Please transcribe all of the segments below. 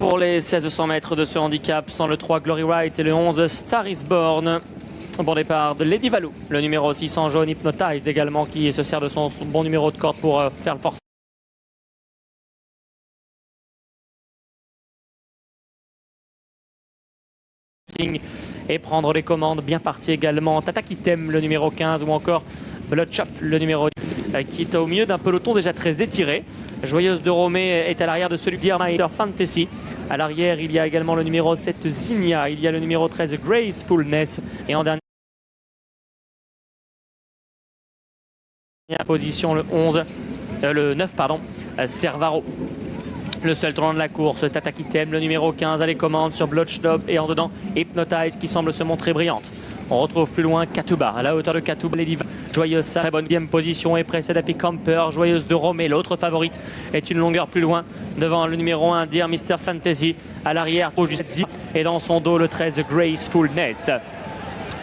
pour les 1600 mètres de ce handicap, sans le 3 Glory Right et le 11 Star is Born. Bon départ de Lady Valou, le numéro 6 en jaune, Hypnotized également, qui se sert de son bon numéro de corde pour faire le forcing et prendre les commandes. Bien parti également Tatakitem, le numéro 15, ou encore Bloodshot, le numéro 10, qui est au milieu d'un peloton déjà très étiré. Joyeuse de Romée est à l'arrière de celui de Master Fantasy. À l'arrière, il y a également le numéro 7 Zinnia, il y a le numéro 13 Gracefulness, et en dernière position le 9 Servaro. Le seul tournant de la course, Tatakitem, le numéro 15 à les commandes sur Bloodshot, et en dedans Hypnotize qui semble se montrer brillante. On retrouve plus loin Katuba, à la hauteur de Katuba, Lady Joyeuse, très bonne game position et précède Happy Camper. Joyeuse de Romée, l'autre favorite, est une longueur plus loin devant le numéro 1 Dear Mr Fantasy. À l'arrière, au juste et dans son dos le 13 Gracefulness.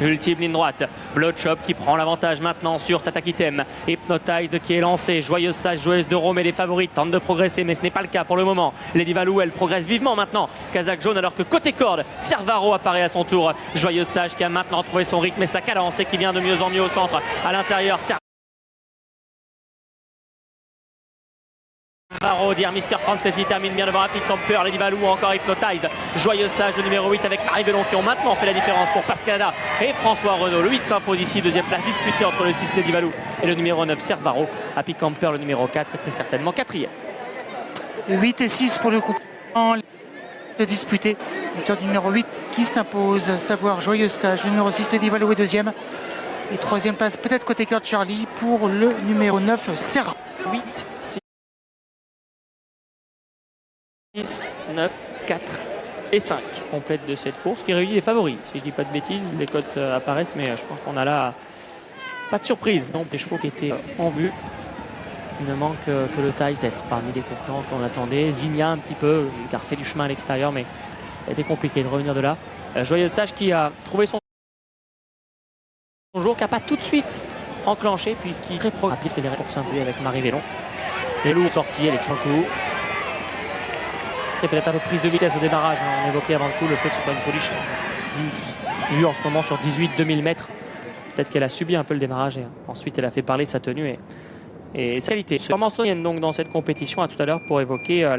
Ultime ligne droite, Bloodshot qui prend l'avantage maintenant sur Tatakitem. Hypnotized qui est lancé, Joyeuse Sage, Joyeuse de Romée, les favorites tentent de progresser, mais ce n'est pas le cas pour le moment. Lady Valou, elle progresse vivement maintenant, Kazakh jaune, alors que côté corde, Servaro apparaît à son tour. Joyeuse Sage qui a maintenant trouvé son rythme et sa cadence et qui vient de mieux en mieux au centre. À l'intérieur, Servaro, Dear Mr Fantasy termine bien devant Happy Camper, Lady Valou, encore Hypnotized. Joyeuse Sage, le numéro 8 avec Marie Vélon qui ont maintenant fait la différence pour Pascalada et François Renaud. Le 8 s'impose ici, deuxième place disputée entre le 6 Lady Valou et le numéro 9 Servaro. Happy Camper, le numéro 4, était certainement quatrième. 8 et 6 pour le coup de disputer. Le temps du numéro 8 qui s'impose, à savoir Joyeuse Sage. Le numéro 6 Lady Valou est deuxième. Et troisième place peut-être côté cœur Charlie pour le numéro 9 Servaro. 8, 6, 9, 4 et 5 complète de cette course qui réunit les favoris. Si je dis pas de bêtises, les cotes apparaissent, mais je pense qu'on a là pas de surprise. Donc des chevaux qui étaient en vue. Il ne manque que le Tice d'être parmi les concurrents qu'on attendait. Zinnia un petit peu, il a refait du chemin à l'extérieur, mais ça a été compliqué de revenir de là. Joyeuse Sage qui a trouvé son jour, qui n'a pas tout de suite enclenché, puis qui est très progressé pour s'imposer avec Marie Vélon. Les loups sortis, elle est toujours coup. Peut-être un peu prise de vitesse au démarrage, on évoquait avant le coup le fait que ce soit une pouliche vue en ce moment sur 18-2000 mètres. Peut-être qu'elle a subi un peu le démarrage et ensuite elle a fait parler sa tenue et sa qualité. Performance donc dans cette compétition. À tout à l'heure pour évoquer la